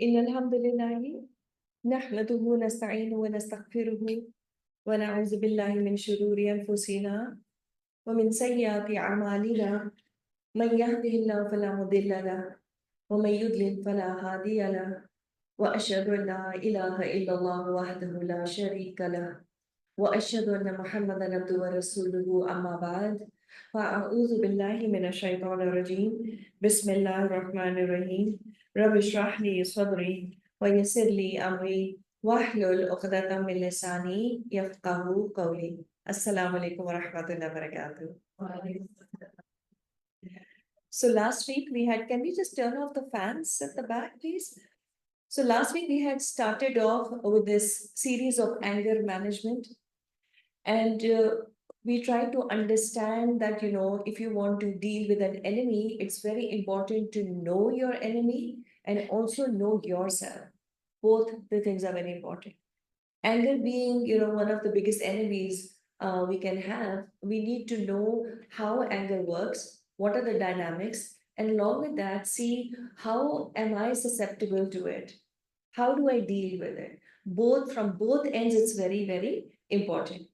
إن الحمد لله نحمده ونستعينه ونستغفره ونعوذ بالله من شرور أنفسنا ومن سيئات أعمالنا من يهده الله فلا مضل له ومن يضلل فلا هادي له وأشهد أن لا إله إلا الله وحده لا شريك له وأشهد أن محمدا عبده ورسوله أما بعد فأعوذ بالله من الشيطان الرجيم بسم الله الرحمن الرحيم رب اشرح لي صدري ويسر لي أمري واحلل عقدة من لساني يفقه قولي السلام عليكم ورحمة الله وبركاته. So last week we had, can we just turn off the fans at the back, please? So last week we had started off with this series of anger management. And we try to understand that, if you want to deal with an enemy, it's very important to know your enemy and also know yourself. Both the things are very important. Anger being, one of the biggest enemies we can have, we need to know how anger works, what are the dynamics, and along with that, see how am I susceptible to it? How do I deal with it? Both from both ends, it's very, very important.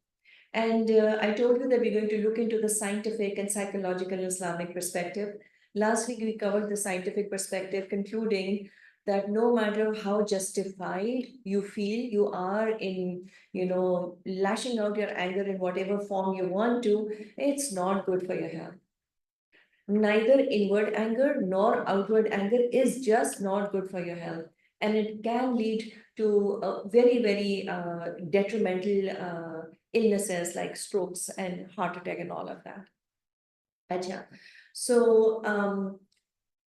And I told you that we're going to look into the scientific and psychological Islamic perspective. Last week, we covered the scientific perspective, concluding that no matter how justified you feel you are in, lashing out your anger in whatever form you want to, it's not good for your health. Neither inward anger nor outward anger is just not good for your health. And it can lead to very, very detrimental illnesses like strokes and heart attack and all of that. Acha. So,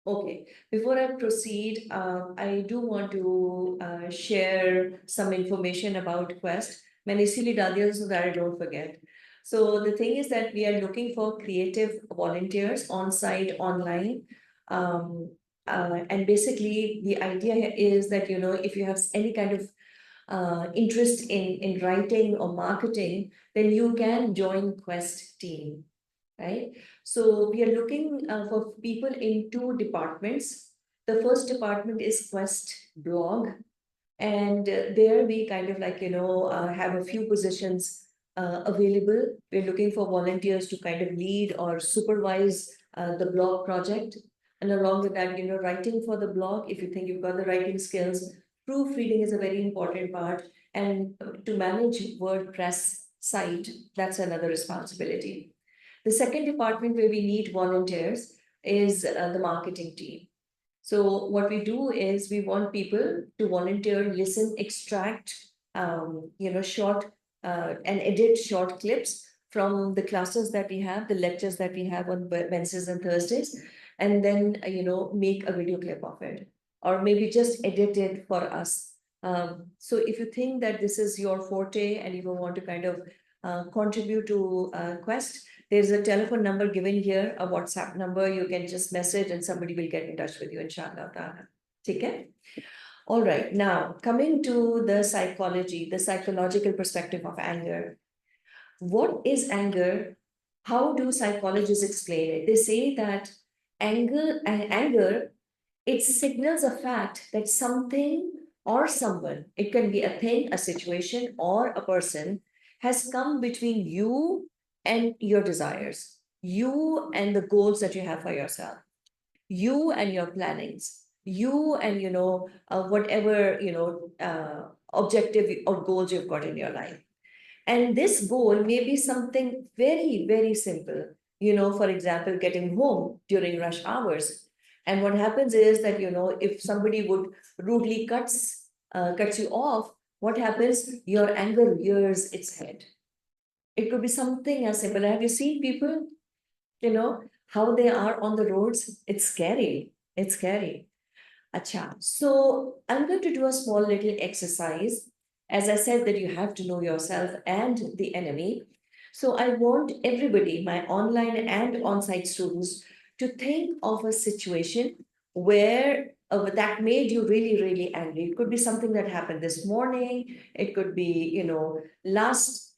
okay, before I proceed, I do want to share some information about Quest. मैंने इसीलिए डाल दिया so that I don't forget. So the thing is that we are looking for creative volunteers on site, online. And basically the idea is that, if you have any kind of interest in writing or marketing, then you can join Quest team, right? So we are looking for people in two departments. The first department is Quest blog. And there we kind of have a few positions available. We're looking for volunteers to kind of lead or supervise the blog project. And along with that, writing for the blog, if you think you've got the writing skills, proofreading is a very important part. And to manage WordPress site, that's another responsibility. The second department where we need volunteers is the marketing team. So what we do is we want people to volunteer, listen, extract, short and edit short clips from the classes that we have, the lectures that we have on Wednesdays and Thursdays, and then, make a video clip of it, or maybe just edit it for us. So if you think that this is your forte and you want to kind of contribute to Quest, there's a telephone number given here, a WhatsApp number. You can just message and somebody will get in touch with you, inshallah ta'ala. Okay? All right. Now, coming to the psychology, the psychological perspective of anger. What is anger? How do psychologists explain it? They say that anger, it signals a fact that something or someone, it can be a thing, a situation, or a person, has come between you and your desires, you and the goals that you have for yourself, you and your plannings, you and whatever objective or goals you've got in your life. And this goal may be something very, very simple. For example, getting home during rush hours. And what happens is that, if somebody would rudely cuts you off, what happens? Your anger rears its head. It could be something as simple. Have you seen people, how they are on the roads? It's scary. It's scary. Acha. So I'm going to do a small little exercise. As I said, that you have to know yourself and the enemy. So I want everybody, my online and on-site students, to think of a situation where that made you really, really angry. It could be something that happened this morning. It could be, last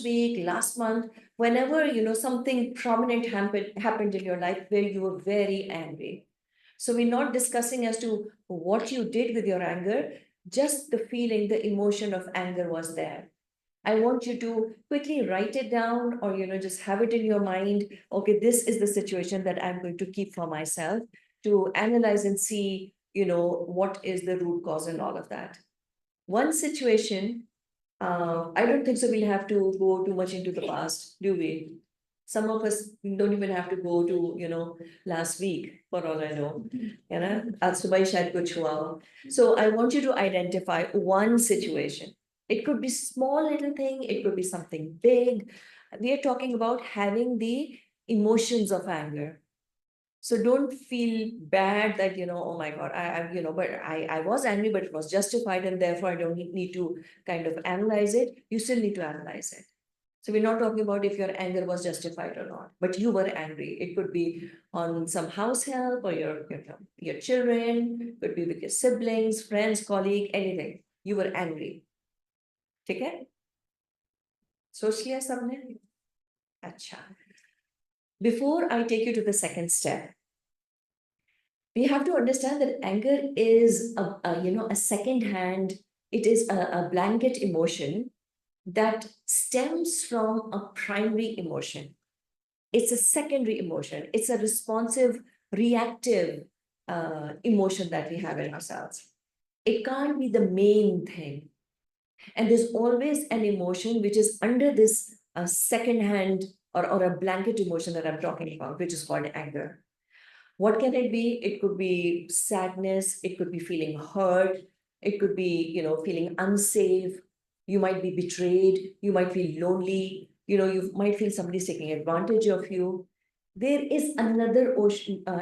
week, last month, whenever, something prominent happened in your life where you were very angry. So we're not discussing as to what you did with your anger, just the feeling, the emotion of anger was there. I want you to quickly write it down or, just have it in your mind. Okay, this is the situation that I'm going to keep for myself to analyze and see, what is the root cause and all of that. One situation, I don't think so we'll have to go too much into the past, do we? Some of us don't even have to go to, last week, for all I know. आज सुबह ही शायद कुछ हुआ हो. So I want you to identify one situation. It could be small little thing, it could be something big. We are talking about having the emotions of anger. So don't feel bad that, oh my God, but I was angry, but it was justified, and therefore I don't need to kind of analyze it. You still need to analyze it. So we're not talking about if your anger was justified or not, but you were angry. It could be on some house help or your children, could be with your siblings, friends, colleague, anything. You were angry. ठीक है? सोच लिया सबने? अच्छा. Before I take you to the second step, we have to understand that anger is a second hand. It is a blanket emotion that stems from a primary emotion. It's a secondary emotion. It's a responsive, reactive emotion that we have in ourselves. It can't be the main thing. And there's always an emotion which is under this second hand or a blanket emotion that I'm talking about, which is called anger. What can it be? It could be sadness. It could be feeling hurt. It could be, feeling unsafe. You might be betrayed. You might feel lonely. You might feel somebody's taking advantage of you. There is another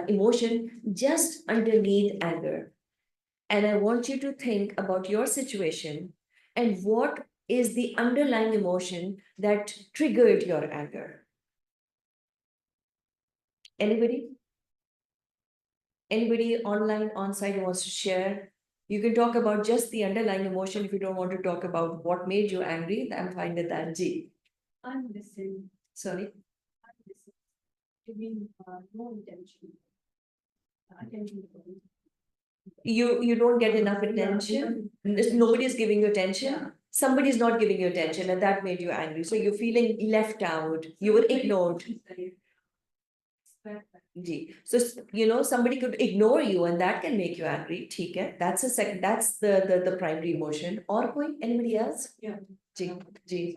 emotion just underneath anger. And I want you to think about your situation and what is the underlying emotion that triggered your anger. Anybody? Anybody online, on-site who wants to share? You can talk about just the underlying emotion. If you don't want to talk about what made you angry, I'm fine with that. G. I'm listening. Sorry. I'm listening. Giving no attention. Attention. You don't get enough attention. Nobody is giving you attention. Yeah. Somebody's not giving you attention, and that made you angry. So you're feeling left out. You were ignored. Ji. So somebody could ignore you and that can make you angry. ठीक है. That's a second. That's the primary emotion. Or कोई anybody else? Yeah. Ji. Ji.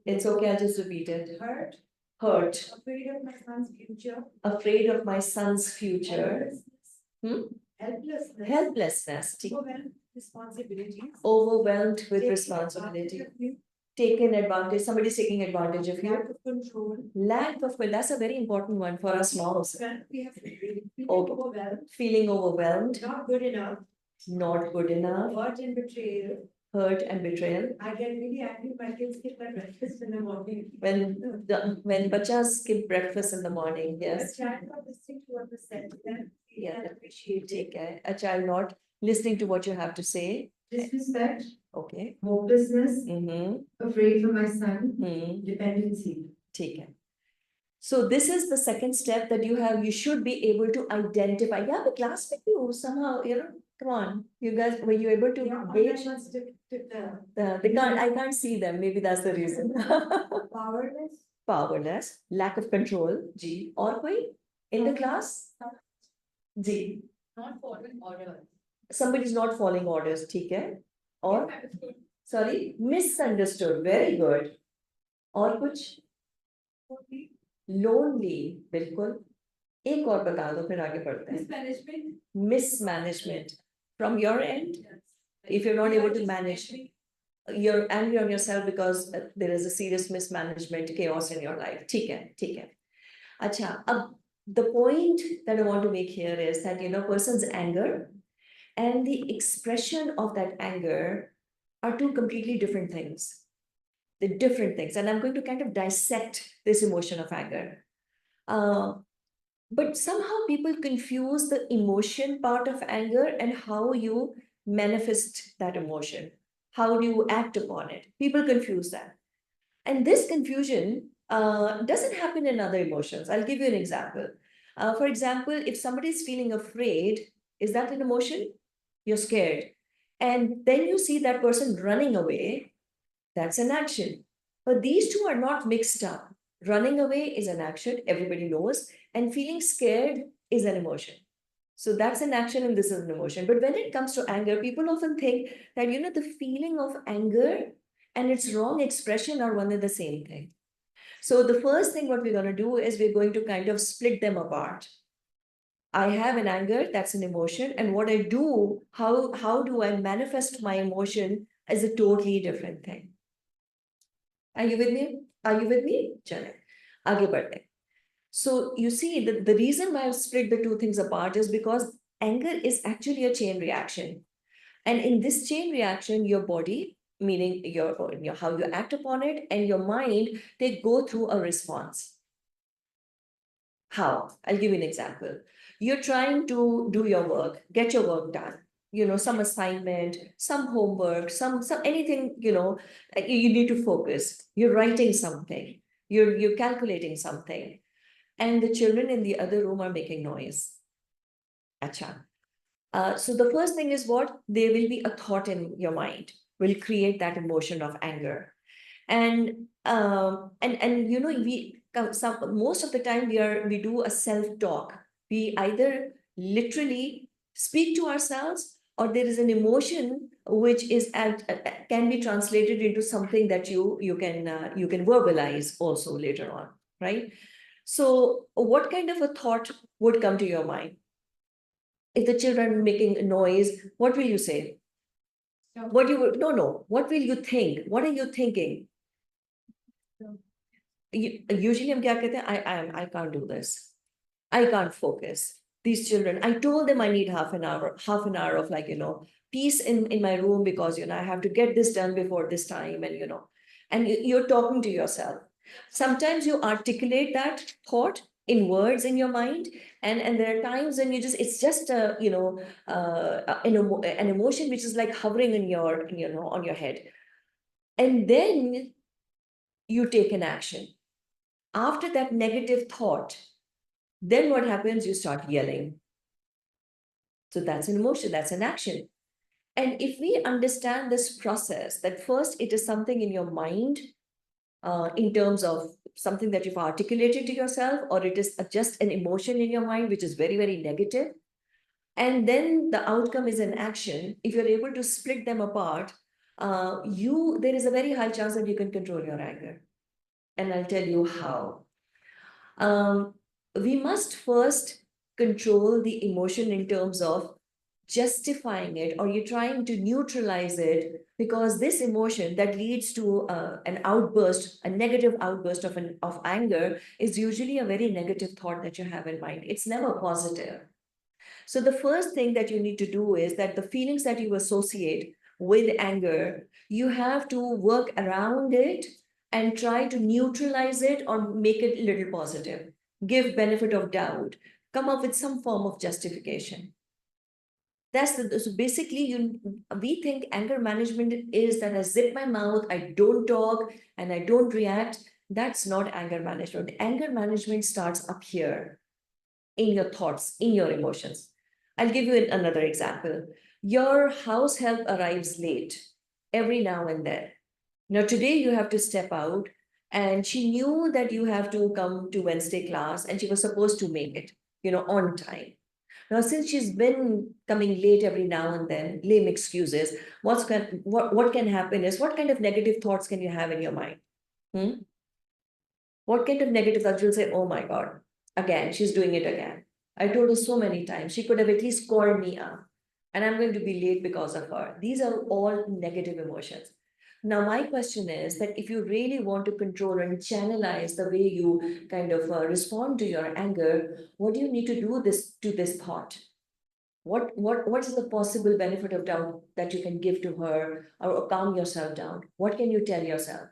It's okay. I'll just repeat it. Hurt. Hurt. Afraid of my son's future. Afraid of my son's future. Helplessness. Helplessness. Helplessness. ठीक. Overwhelmed responsibilities. Overwhelmed with responsibility. Taken advantage. Somebody's taking advantage of you. Lack of control. Lack of control. That's a very important one for us moms. We have feeling overwhelmed. Feeling overwhelmed. Not good enough. Not good enough. Hurt and betrayal. Hurt and betrayal. I get really angry when my kids skip my breakfast in the morning. When bachas skip breakfast in the morning, yes. A child not listening to what was said to them. Yeah, Appreciate take care. A child not listening to what you have to say. Disrespect. Okay. Hopelessness. Afraid for my son. Dependency. Take care. So this is the second step that you should be able to identify. Yeah, the class with you somehow, come on. You guys, were you able to gauge? I can't see them. Maybe that's the reason. Powerless. Powerless, lack of control. G. Or koi in the class? G. Not following orders. Somebody's not following orders, ठीक है? Or sorry, misunderstood. Very good. और कुछ? Lonely, बिल्कुल. एक और बता दो फिर आगे बढ़ते हैं. Mismanagement. Mismanagement. From your end, if you're not able to manage, you're angry on yourself because there is a serious mismanagement, chaos in your life. ठीक है. अच्छा, अब the point that I want to make here is that, person's anger and the expression of that anger are two completely different things. They're different things. And I'm going to kind of dissect this emotion of anger. But somehow people confuse the emotion part of anger and how you manifest that emotion. How do you act upon it? People confuse that. And this confusion doesn't happen in other emotions. I'll give you an example. For example, if somebody is feeling afraid, is that an emotion? You're scared. And then you see that person running away, that's an action. But these two are not mixed up. Running away is an action, everybody knows, and feeling scared is an emotion. So that's an action and this is an emotion. But when it comes to anger, people often think that, the feeling of anger and its wrong expression are one and the same thing. So the first thing what we're going to do is we're going to kind of split them apart. I have an anger, that's an emotion. And what I do, how do I manifest my emotion is a totally different thing. Are you with me? Are you with me? Chale. Aage बढ़ते. So you see, the reason why I've split the two things apart is because anger is actually a chain reaction. And in this chain reaction, your body, meaning your how you act upon it, and your mind, they go through a response. How? I'll give you an example. You're trying to do your work, get your work done. Some assignment, some homework, some anything, you need to focus. You're writing something, you're calculating something, and the children in the other room are making noise. Acha. So the first thing is what? There will be a thought in your mind, will create that emotion of anger. And we most of the time we do a self-talk. We either literally speak to ourselves, or there is an emotion which is can be translated into something that you can verbalize also later on, right? So what kind of a thought would come to your mind? If the children are making a noise, what will you say? What you would no, what will you think? What are you thinking? Usually हम क्या कहते हैं, I can't do this. I can't focus. These children, I told them I need half an hour of peace in my room because I have to get this done before this time, and you're talking to yourself. Sometimes you articulate that thought in words in your mind, and there are times when it's just an emotion which is like hovering in on your head, and then you take an action. After that negative thought, then what happens? You start yelling. So that's an emotion, that's an action. And if we understand this process, that first it is something in your mind, in terms of something that you've articulated to yourself, or it is just an emotion in your mind, which is very, very negative. And then the outcome is an action. If you're able to split them apart, there is a very high chance that you can control your anger. And I'll tell you how. We must first control the emotion in terms of justifying it, or you're trying to neutralize it, because this emotion that leads to an outburst, a negative outburst of anger, is usually a very negative thought that you have in mind. It's never positive. So the first thing that you need to do is that the feelings that you associate with anger, you have to work around it and try to neutralize it or make it a little positive. Give benefit of doubt. Come up with some form of justification. So basically, we think anger management is that I zip my mouth, I don't talk, and I don't react. That's not anger management. Anger management starts up here in your thoughts, in your emotions. I'll give you another example. Your house help arrives late every now and then. Now, today you have to step out, and she knew that you have to come to Wednesday class, and she was supposed to make it, on time. Now, since she's been coming late every now and then, lame excuses, what can happen is, what kind of negative thoughts can you have in your mind? Hmm? What kind of negative thoughts? You'll say, oh my God, again, she's doing it again. I told her so many times, she could have at least called me up, and I'm going to be late because of her. These are all negative emotions. Now, my question is that if you really want to control and channelize the way you kind of respond to your anger, what do you need to do to this thought? What is the possible benefit of doubt that you can give to her, or calm yourself down? What can you tell yourself?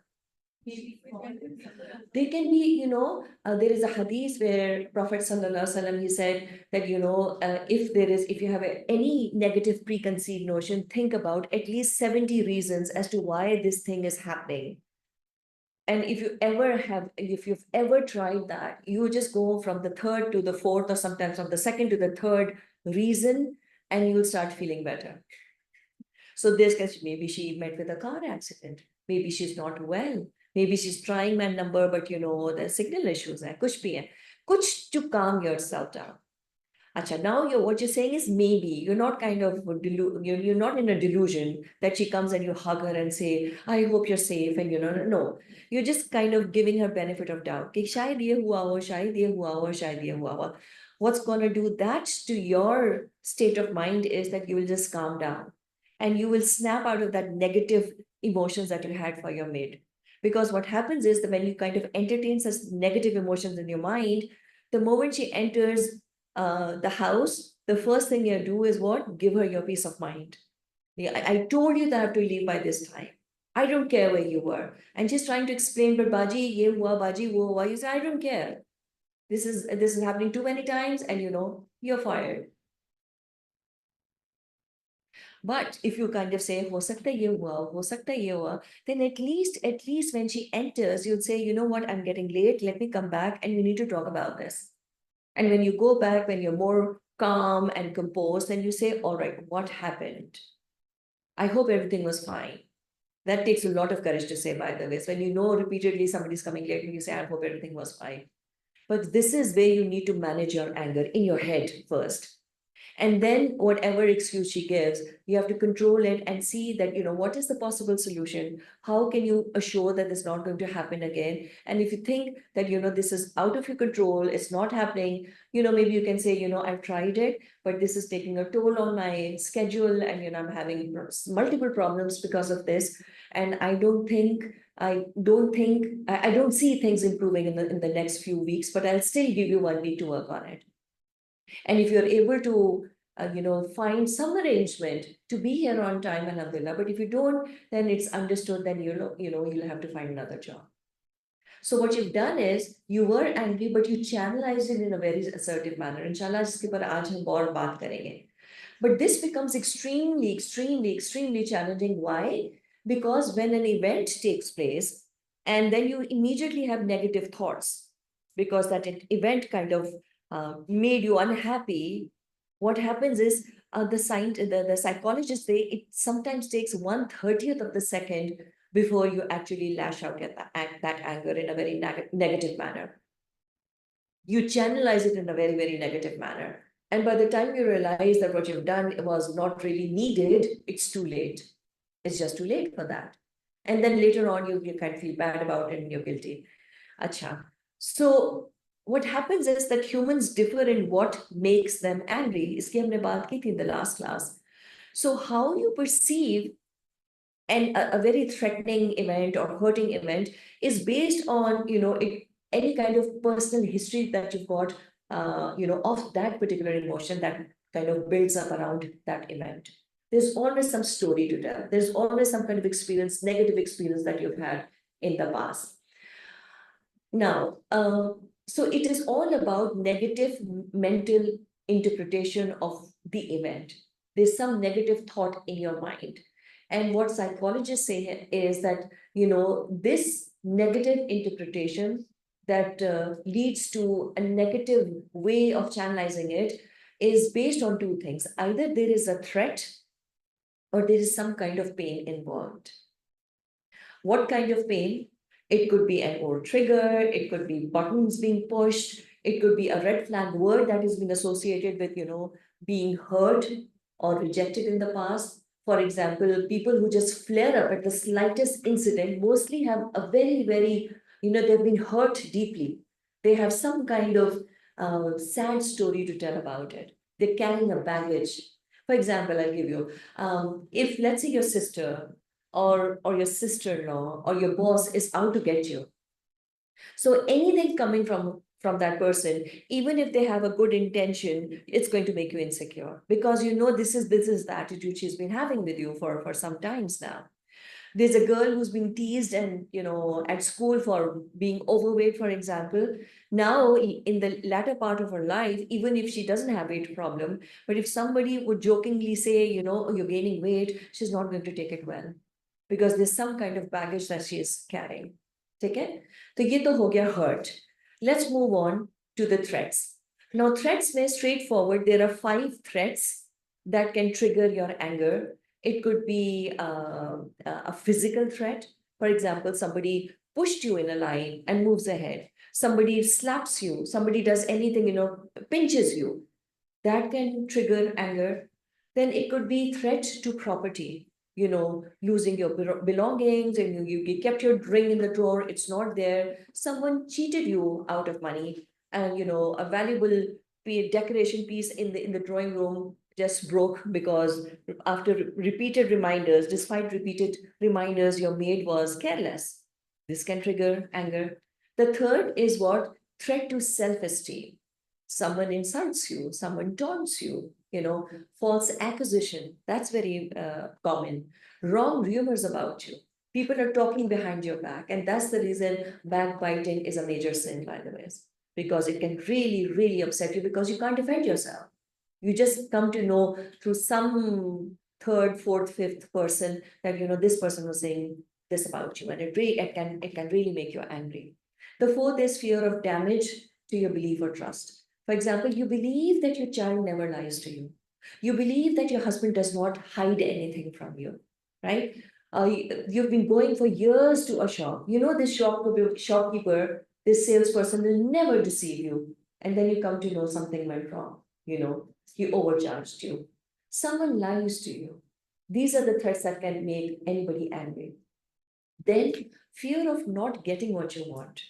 They can be, there is a hadith where Prophet Sallallahu Alaihi Wasallam, he said that, if you have any negative preconceived notion, think about at least 70 reasons as to why this thing is happening. And if you've ever tried that, you just go from the third to the fourth, or sometimes from the second to the third reason, and you'll start feeling better. So this case, maybe she met with a car accident. Maybe she's not well. Maybe she's trying my number, but the signal issues hai, kuch bhi hai. Kuch to calm yourself down. Acha, now what you're saying is maybe you're not kind of you're not in a delusion that she comes and you hug her and say, I hope you're safe, and no. You're just kind of giving her benefit of doubt. कि शायद ये हुआ हो, शायद ये हुआ हो, शायद ये हुआ हो. What's gonna do that to your state of mind is that you will just calm down and you will snap out of that negative emotions that you had for your maid. Because what happens is that when you kind of entertain such negative emotions in your mind, the moment she enters the house, the first thing you do is what? Give her your peace of mind. Yeah, I told you that I have to leave by this time. I don't care where you were. And she's trying to explain, but Baji, ye hua, Baji, wo hua. You say, I don't care. This is happening too many times, and you're fired. But if you kind of say, ho sakta hai ye hua, ho sakta hai ye hua, then at least when she enters, you'll say, you know what, I'm getting late. Let me come back and we need to talk about this. And when you go back, when you're more calm and composed, then you say, all right, what happened? I hope everything was fine. That takes a lot of courage to say, by the way. So when you know repeatedly somebody's coming late and you say, I hope everything was fine. But this is where you need to manage your anger in your head first. And then whatever excuse she gives, you have to control it and see that, what is the possible solution? How can you assure that it's not going to happen again? And if you think that, this is out of your control, it's not happening, maybe you can say, I've tried it, but this is taking a toll on my schedule, and, I'm having multiple problems because of this. And I don't see things improving in the next few weeks, but I'll still give you 1 week to work on it. And if you're able to, find some arrangement to be here on time, alhamdulillah, but if you don't, then it's understood, then you'll have to find another job. So what you've done is you were angry, but you channelized it in a very assertive manner. Inshallah, iske par aaj hum aur baat karenge. But this becomes extremely, extremely, extremely challenging. Why? Because when an event takes place, and then you immediately have negative thoughts, because that event kind of made you unhappy. What happens is the psychologists say it sometimes takes 1/30th of the second before you actually lash out at that anger in a very negative manner. You channelize it in a very, very negative manner. And by the time you realize that what you've done was not really needed, it's too late. It's just too late for that. And then later on, you kind of feel bad about it and you're guilty. Acha. So what happens is that humans differ in what makes them angry. Iski humne baat ki thi in the last class. So how you perceive a very threatening event or hurting event is based on, any kind of personal history that you've got, of that particular emotion that kind of builds up around that event. There's always some story to tell. There's always some kind of experience, negative experience that you've had in the past. Now, so it is all about negative mental interpretation of the event. There's some negative thought in your mind. And what psychologists say is that, this negative interpretation that leads to a negative way of channelizing it is based on two things. Either there is a threat or there is some kind of pain involved. What kind of pain? It could be an old trigger, it could be buttons being pushed, it could be a red flag word that has been associated with, being hurt or rejected in the past. For example, people who just flare up at the slightest incident mostly have a very, very, they've been hurt deeply. They have some kind of sad story to tell about it. They're carrying a baggage. For example, I'll give you, if let's say your sister or your sister-in-law or your boss is out to get you. So anything coming from that person, even if they have a good intention, it's going to make you insecure because this is the attitude she's been having with you for some times now. There's a girl who's been teased and at school for being overweight, for example. Now in the latter part of her life, even if she doesn't have weight problem, but if somebody would jokingly say, "Oh, you're gaining weight," she's not going to take it well because there's some kind of baggage that she is carrying. ठीक है? तो ये तो हो गया hurt. Let's move on to the threats. Now, threats may straightforward. There are 5 threats that can trigger your anger. It could be a physical threat. For example, somebody pushed you in a line and moves ahead. Somebody slaps you. Somebody does anything, pinches you. That can trigger anger. Then it could be threat to property, losing your belongings, and you kept your ring in the drawer, it's not there. Someone cheated you out of money, and a valuable decoration piece in the drawing room just broke because after repeated reminders, despite repeated reminders, your maid was careless. This can trigger anger. The third is what? Threat to self-esteem. Someone insults you, someone taunts you, false accusation. That's very common. Wrong rumors about you. People are talking behind your back. And that's the reason backbiting is a major sin, by the way, because it can really, really upset you because you can't defend yourself. You just come to know through some third, fourth, fifth person that, this person was saying this about you. And it can really make you angry. The fourth is fear of damage to your belief or trust. For example, you believe that your child never lies to you. You believe that your husband does not hide anything from you, right? You've been going for years to a shop. You know this shopkeeper, this salesperson will never deceive you. And then you come to know something went wrong. He overcharged you. Someone lies to you. These are the threats that can make anybody angry. Then fear of not getting what you want.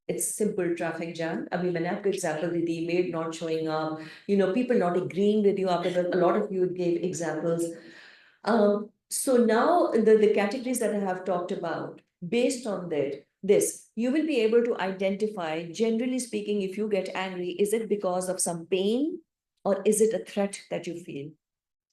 It's simple traffic jam. अभी मैंने आपको example दी थी, maid not showing up, people not agreeing with you after that. A lot of you gave examples. So now the categories that I have talked about, based on this, you will be able to identify, generally speaking, if you get angry, is it because of some pain or is it a threat that you feel?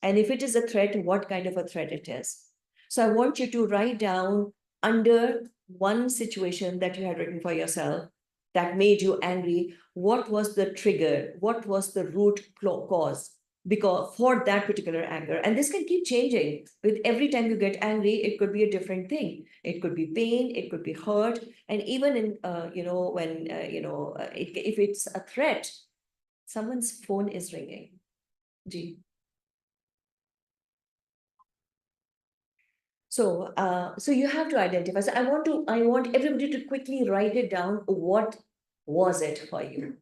And if it is a threat, what kind of a threat it is? So I want you to write down under one situation that you had written for yourself that made you angry, what was the trigger? What was the root cause? Because for that particular anger, and this can keep changing with every time you get angry, it could be a different thing. It could be pain, it could be hurt, and even in when if it's a threat, someone's phone is ringing. Gee. So you have to identify. So I want everybody to quickly write it down. What was it for you?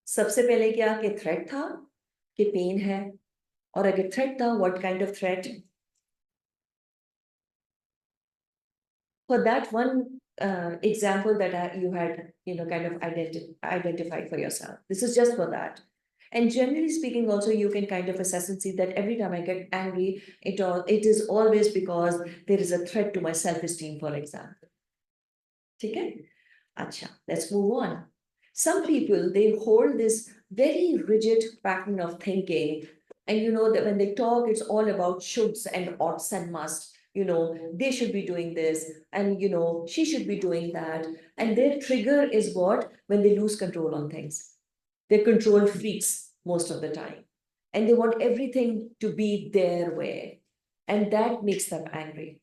सबसे पहले क्या कि threat था, कि pain है, और अगर threat था, what kind of threat? For that one example that you had, kind of identified for yourself. This is just for that. And generally speaking, also, you can kind of assess and see that every time I get angry, it is always because there is a threat to my self-esteem, for example. Okay? Acha, let's move on. Some people, they hold this very rigid pattern of thinking. And that when they talk, it's all about shoulds and oughts and musts. They should be doing this, and she should be doing that. And their trigger is what? When they lose control on things. They're control freaks most of the time. And they want everything to be their way. And that makes them angry.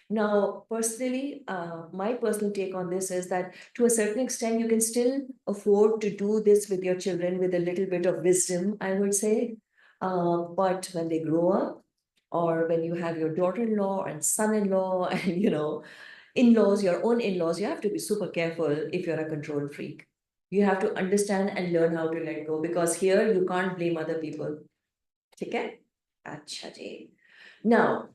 Now, personally, my personal take on this is that to a certain extent, you can still afford to do this with your children with a little bit of wisdom, I would say. But when they grow up, or when you have your daughter-in-law and son-in-law and, in-laws, your own in-laws, you have to be super careful if you're a control freak. You have to understand and learn how to let go, because here you can't blame other people. Okay? Acha ji. Now,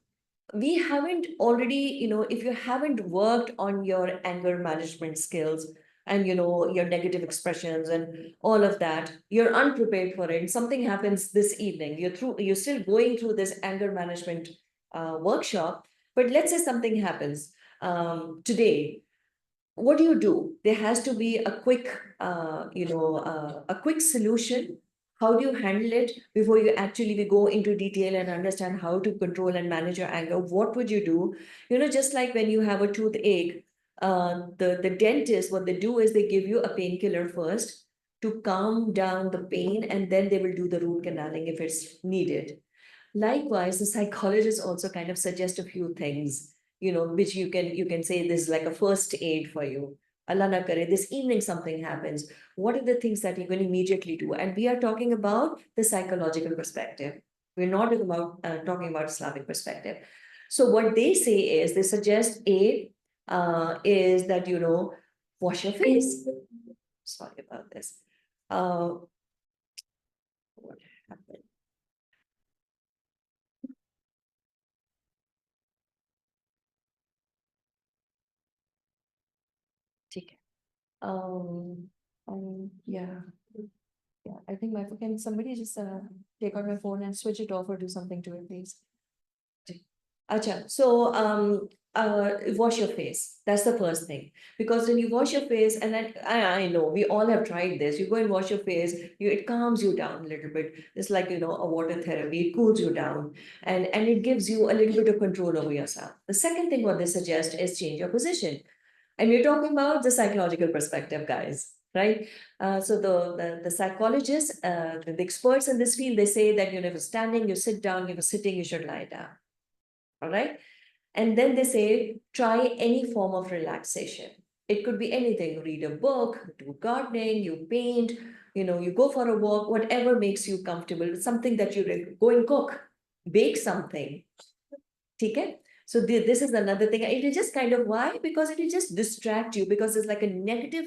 we haven't already, if you haven't worked on your anger management skills and, your negative expressions and all of that, you're unprepared for it. Something happens this evening, you're still going through this anger management workshop, but let's say something happens today. What do? There has to be a quick, a quick solution. How do you handle it before you actually go into detail and understand how to control and manage your anger? What would you do? Just like when you have a toothache, the dentist, what they do is they give you a painkiller first to calm down the pain, and then they will do the root canaling if it's needed. Likewise, the psychologists also kind of suggest a few things. which you can say this is like a first aid for you. Allah na kare, this evening something happens. What are the things that you can immediately do? And we are talking about the psychological perspective. We're not talking about Islamic perspective. So what they say is, they suggest is that, wash your face. Sorry about this. What happened? ठीक है. Yeah. Yeah, I think can somebody just take out my phone and switch it off or do something to it, please? Acha, so wash your face. That's the first thing. Because when you wash your face, and then I know we all have tried this. You go and wash your face, it calms you down a little bit. It's like, a water therapy, it cools you down and it gives you a little bit of control over yourself. The second thing what they suggest is change your position. And we're talking about the psychological perspective, guys, right? So the psychologists, the experts in this field, they say that, if you're standing, you sit down, if you're sitting, you should lie down. All right. And then they say, try any form of relaxation. It could be anything, read a book, do gardening, you paint, you go for a walk, whatever makes you comfortable, something that you go and cook, bake something. Okay? So this is another thing. It is just kind of why? Because it will just distract you, because it's like a negative,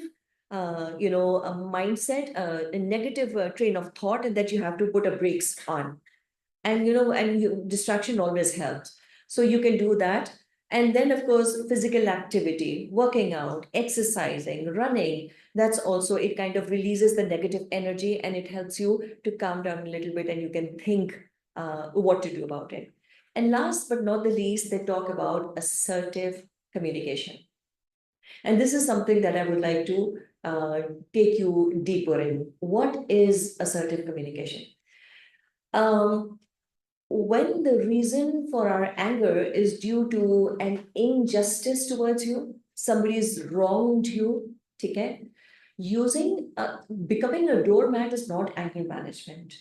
a mindset, a negative train of thought, and that you have to put a brakes on. And, distraction always helps. So you can do that. And then, of course, physical activity, working out, exercising, running, that's also, it kind of releases the negative energy and it helps you to calm down a little bit and you can think what to do about it. And last but not the least, they talk about assertive communication. And this is something that I would like to take you deeper in. What is assertive communication? When the reason for our anger is due to an injustice towards you, somebody's wronged you, okay? Becoming a doormat is not anger management.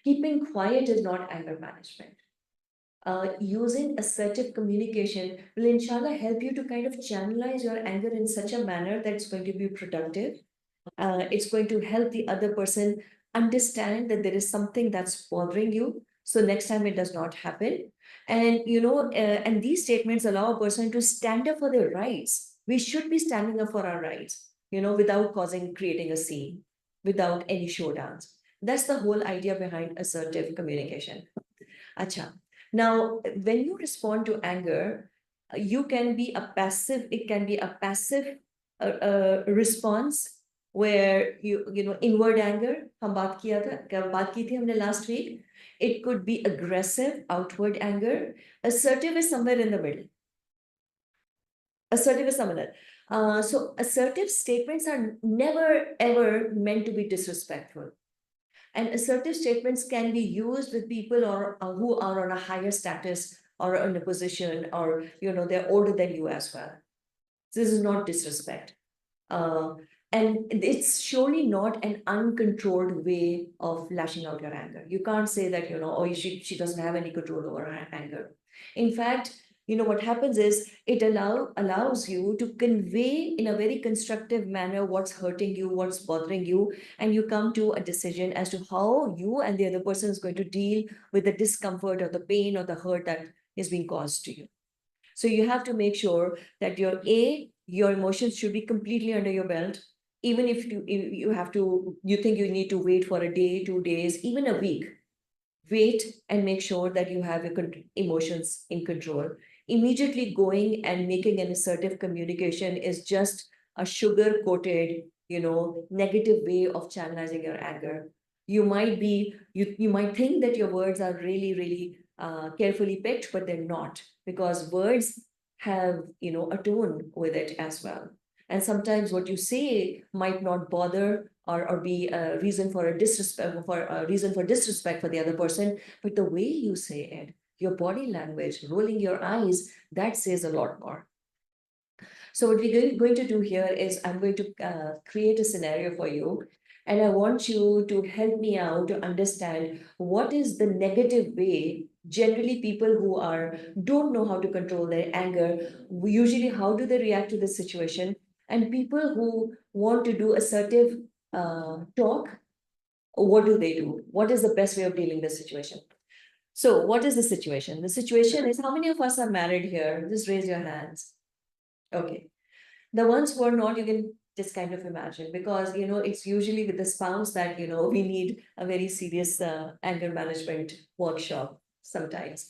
Keeping quiet is not anger management. Using assertive communication will inshallah help you to kind of channelize your anger in such a manner that it's going to be productive. It's going to help the other person understand that there is something that's bothering you. So next time it does not happen. And, and these statements allow a person to stand up for their rights. We should be standing up for our rights, without creating a scene, without any showdowns. That's the whole idea behind assertive communication. Acha. Now, when you respond to anger, you can be a passive, it can be a passive response where inward anger, हम बात की थी हमने last week. It could be aggressive, outward anger. Assertive is somewhere in the middle. Assertive is somewhere. So assertive statements are never ever meant to be disrespectful. And assertive statements can be used with people or who are on a higher status or in a position, or they're older than you as well. This is not disrespect. And it's surely not an uncontrolled way of lashing out your anger. You can't say that, oh, she doesn't have any control over her anger. In fact, what happens is it allows you to convey in a very constructive manner what's hurting you, what's bothering you, and you come to a decision as to how you and the other person is going to deal with the discomfort or the pain or the hurt that is being caused to you. So you have to make sure that your emotions should be completely under your belt. Even if you think you need to wait for a day, 2 days, even a week, wait and make sure that you have your emotions in control. Immediately going and making an assertive communication is just a sugar-coated, negative way of channelizing your anger. You might think that your words are really, really carefully picked, but they're not, because words have, a tone with it as well. And sometimes what you say might not bother or be a reason for disrespect for the other person, but the way you say it, your body language, rolling your eyes, that says a lot more. So what we're going to do here is I'm going to create a scenario for you. And I want you to help me out to understand what is the negative way. Generally, people who don't know how to control their anger, usually how do they react to this situation? And people who want to do assertive talk, what do they do? What is the best way of dealing with the situation? So what is the situation? The situation is, how many of us are married here? Just raise your hands. Okay. The ones who are not, you can just kind of imagine, because it's usually with the spouse that we need a very serious anger management workshop sometimes.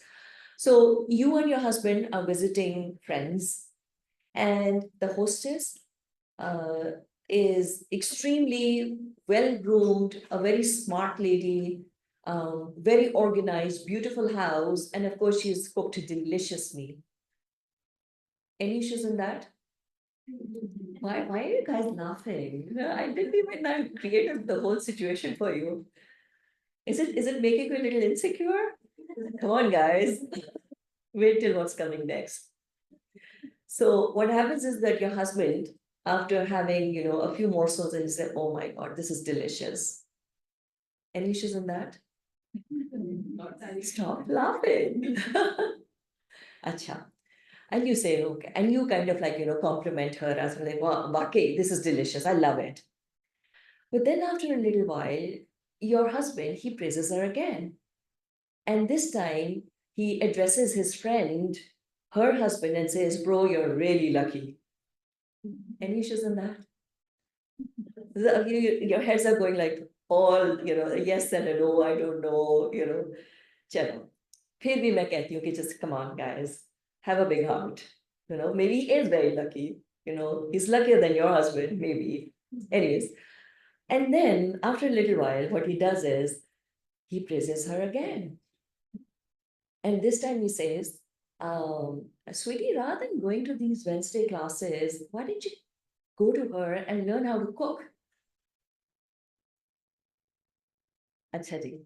So you and your husband are visiting friends, and the hostess uh, is extremely well groomed, a very smart lady, very organized, beautiful house, and of course she's cooked a delicious meal. Any issues in that? Why are you guys laughing? I didn't even I created the whole situation for you. Is it making you a little insecure? Come on, guys. Wait till what's coming next. So what happens is that your husband, after having, a few morsels, and he said, "Oh my God, this is delicious." Any issues in that? Stop laughing. Acha. And you say, okay, and you kind of like, compliment her as well, like, wow, okay, this is delicious. I love it. But then after a little while, your husband, he praises her again. And this time he addresses his friend, her husband, and says, "Bro, you're really lucky." Any issues in that? Your heads are going like all, yes and a no, I don't know, Chalo. फिर भी मैं कहती हूँ कि just come on, guys, have a big heart. Maybe he is very lucky. He's luckier than your husband, maybe. Anyways, and then after a little while, what he does is he praises her again. And this time he says, "Sweetie, rather than going to these Wednesday classes, why don't you go to her and learn how to cook?" Acha ji.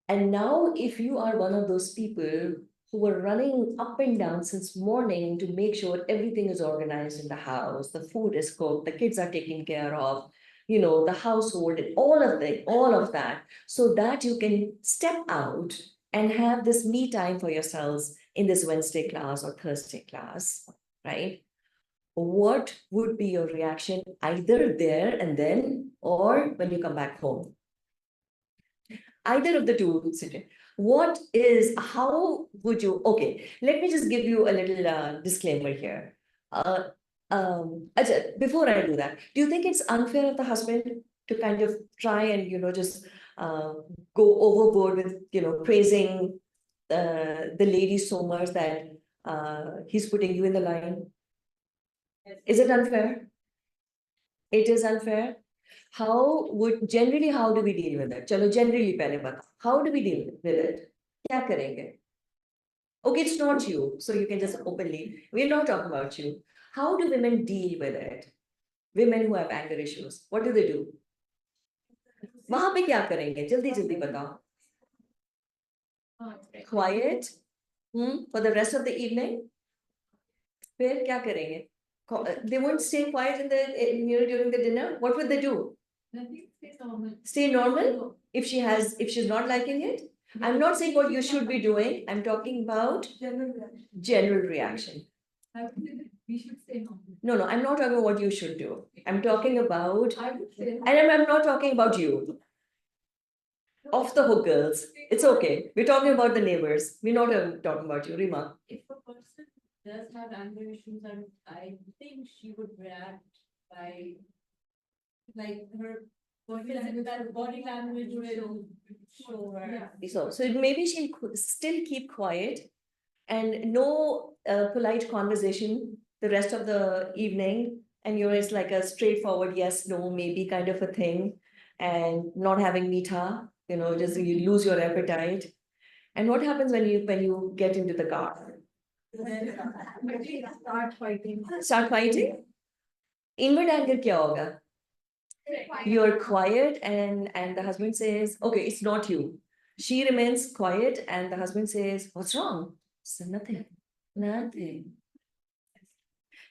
And now, if you are one of those people who are running up and down since morning to make sure everything is organized in the house, the food is cooked, the kids are taken care of, the household, and all of that, so that you can step out and have this me time for yourselves in this Wednesday class or Thursday class, right? What would be your reaction either there and then or when you come back home? Either of the two situations. How would you, okay, let me just give you a little disclaimer here. Before I do that, do you think it's unfair of the husband to kind of try and, just go overboard with, praising the lady so much that he's putting you in the line? Is it unfair? It is unfair. How do we deal with it? Chalo, generally पहले बताओ. How do we deal with it? क्या करेंगे? Okay, it's not you, so you can just openly. We're not talking about you. How do women deal with it? Women who have anger issues, what do they do? वहां पे क्या करेंगे? जल्दी जल्दी बताओ. Quiet. For the rest of the evening. फिर क्या करेंगे? They won't stay quiet during the dinner. What would they do? Stay normal. If she's not liking it. I'm not saying what you should be doing. I'm talking about general reaction. We should stay normal. No, I'm not talking about what you should do. I'm talking about, and I'm not talking about you. Off the hook, girls. It's okay. We're talking about the neighbors. We're not talking about you, Rima. If a person does have anger issues, I think she would react by like her body language will show her. So maybe she'll still keep quiet and no polite conversation the rest of the evening. And it's like a straightforward yes, no, maybe kind of a thing, and not having meetha, just you lose your appetite. And what happens when you get into the car? Start fighting. Start fighting? Inward anger kya hoga? You're quiet and the husband says, "Okay, it's not you." She remains quiet and the husband says, "What's wrong?" So nothing.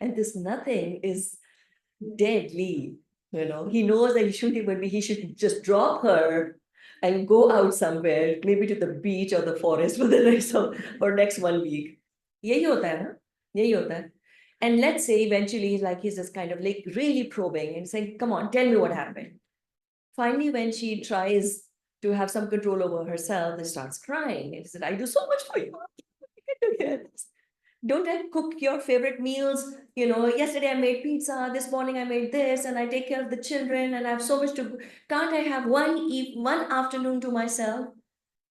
And this nothing is deadly. He knows that he should just drop her and go out somewhere, maybe to the beach or the forest for the next 1 week. यही होता है ना? यही होता है. And let's say eventually, like he's just kind of like really probing and saying, "Come on, tell me what happened." Finally, when she tries to have some control over herself, she starts crying and said, "I do so much for you. I can't do this. Don't I cook your favorite meals? Yesterday I made pizza, this morning I made this, and I take care of the children, and I have so much to. Can't I have one afternoon to myself?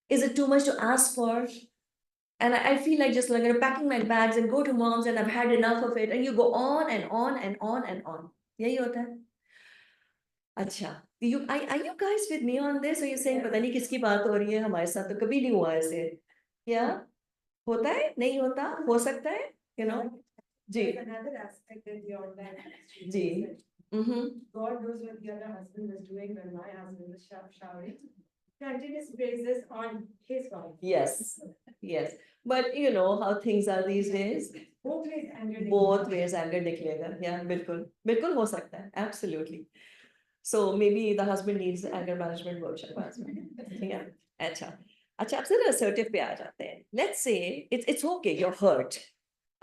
Is it too much to ask for?" And I feel like just like packing my bags and go to mom's, and I've had enough of it. And you go on and on and on and on. यही होता है. अच्छा, are you guys with me on this? Or you saying पता नहीं किसकी बात हो रही है, हमारे साथ तो कभी नहीं हुआ ऐसे. क्या होता है, नहीं होता, हो सकता है, जी. There's another aspect in the online. Ji. Mm-hmm. God knows what the other husband was doing when my husband was showering. Continuous praises on his wife. Yes, yes. But you know how things are these days. Both ways anger. Both ways anger निकलेगा. Yeah, बिल्कुल. बिल्कुल हो सकता है. Absolutely. So maybe the husband needs anger management workshop as well. Yeah. अच्छा. अच्छा, अब जरा assertive पे आ जाते हैं. Let's say it's okay, you're hurt.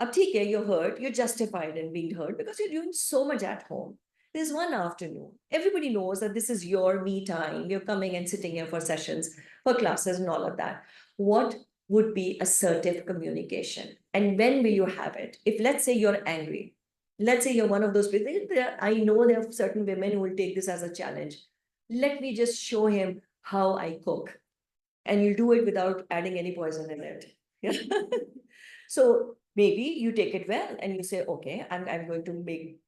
अब ठीक है, you're hurt, you're justified in being hurt because you're doing so much at home. There's one afternoon. Everybody knows that this is your me time. You're coming and sitting here for sessions, for classes, and all of that. What would be assertive communication? And when will you have it? If let's say you're angry, let's say you're one of those people. I know there are certain women who will take this as a challenge. Let me just show him how I cook. And you do it without adding any poison in it. So maybe you take it well and you say, okay, I'm going to make,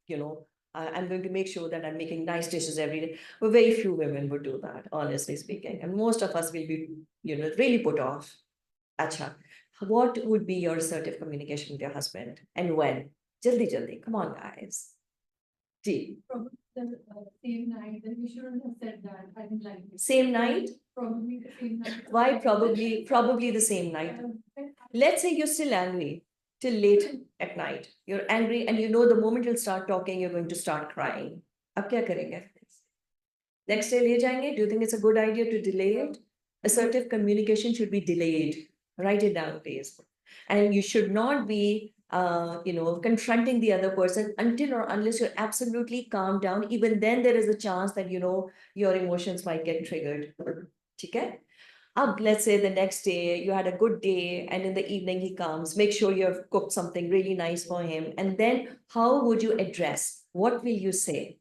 I'm going to make sure that I'm making nice dishes every day. But very few women would do that, honestly speaking. And most of us will be, really put off. Acha, what would be your assertive communication with your husband and when? Jaldi, jaldi. Come on, guys. Gee. Probably the same night, then we shouldn't have said that. I didn't like it. Same night? Probably the same night. Why probably the same night? Let's say you're still angry till late at night. You're angry and you know the moment you'll start talking, you're going to start crying. अब क्या करेंगे? Next day ले जाएंगे? Do you think it's a good idea to delay it? Assertive communication should be delayed. Write it down, please. And you should not be confronting the other person until or unless you're absolutely calm down. Even then, there is a chance that, your emotions might get triggered. Okay? Let's say the next day you had a good day and in the evening he comes, make sure you have cooked something really nice for him. And then how would you address? What will you say?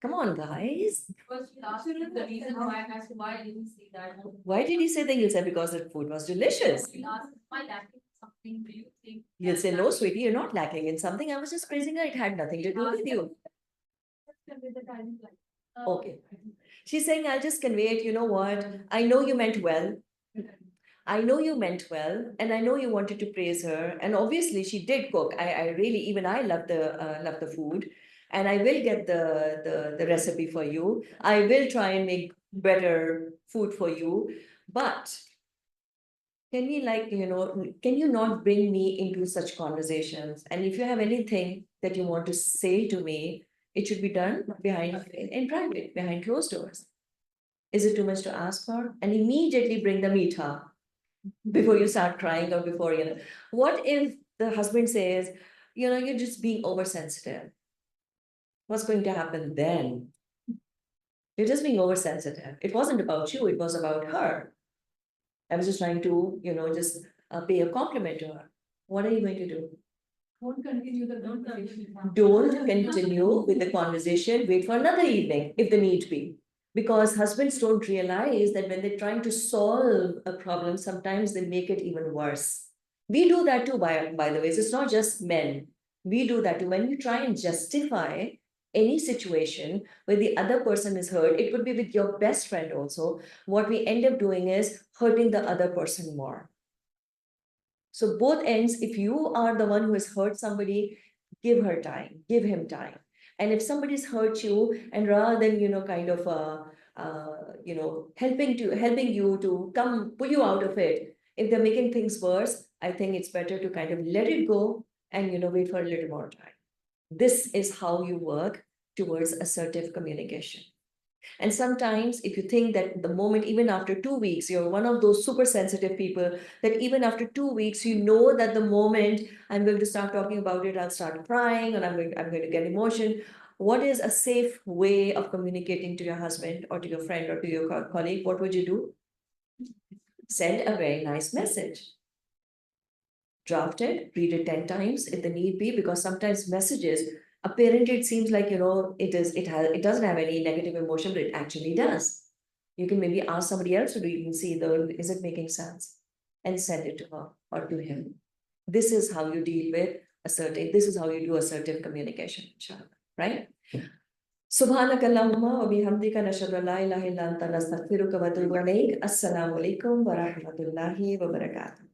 Come on, guys. First, last the reason why I asked why I didn't see that. Why did he say that? You'll say because the food was delicious. Last, why lacking something do you think? You'll say, no, sweetie, you're not lacking in something. I was just praising her. It had nothing to do with you. Okay. She's saying, I'll just convey it. You know what? I know you meant well. I know you meant well, and I know you wanted to praise her. And obviously, she did cook. I really, even I love the food, and I will get the recipe for you. I will try and make better food for you. But can we can you not bring me into such conversations? And if you have anything that you want to say to me, it should be done in private, behind closed doors. Is it too much to ask for? And immediately bring the meetha before you start crying or before, what if the husband says, you're just being oversensitive? What's going to happen then? You're just being oversensitive. It wasn't about you, it was about her. I was just trying to, just pay a compliment to her. What are you going to do? Don't continue the conversation. Don't continue with the conversation. Wait for another evening if the need be. Because husbands don't realize that when they're trying to solve a problem, sometimes they make it even worse. We do that too, by the way. It's not just men. We do that too. When you try and justify any situation where the other person is hurt, it could be with your best friend also. What we end up doing is hurting the other person more. So both ends, if you are the one who has hurt somebody, give her time, give him time. And if somebody's hurt you, and rather than, helping you to pull you out of it, if they're making things worse, I think it's better to kind of let it go and, wait for a little more time. This is how you work towards assertive communication. And sometimes, if you think that the moment, even after 2 weeks, you're one of those super sensitive people, that even after 2 weeks, you know that the moment I'm going to start talking about it, I'll start crying and I'm going to get emotion. What is a safe way of communicating to your husband or to your friend or to your colleague? What would you do? Send a very nice message. Draft it, read it 10 times if the need be, because sometimes messages, apparently it seems like, it doesn't have any negative emotion, but it actually does. You can maybe ask somebody else to read and see is it making sense? And send it to her or to him. This is how you deal with this is how you do assertive communication, right? سبحانك اللهم وبحمدك نشهد أن لا إله إلا أنت نستغفرك ونتوب إليك. السلام عليكم ورحمة الله وبركاته.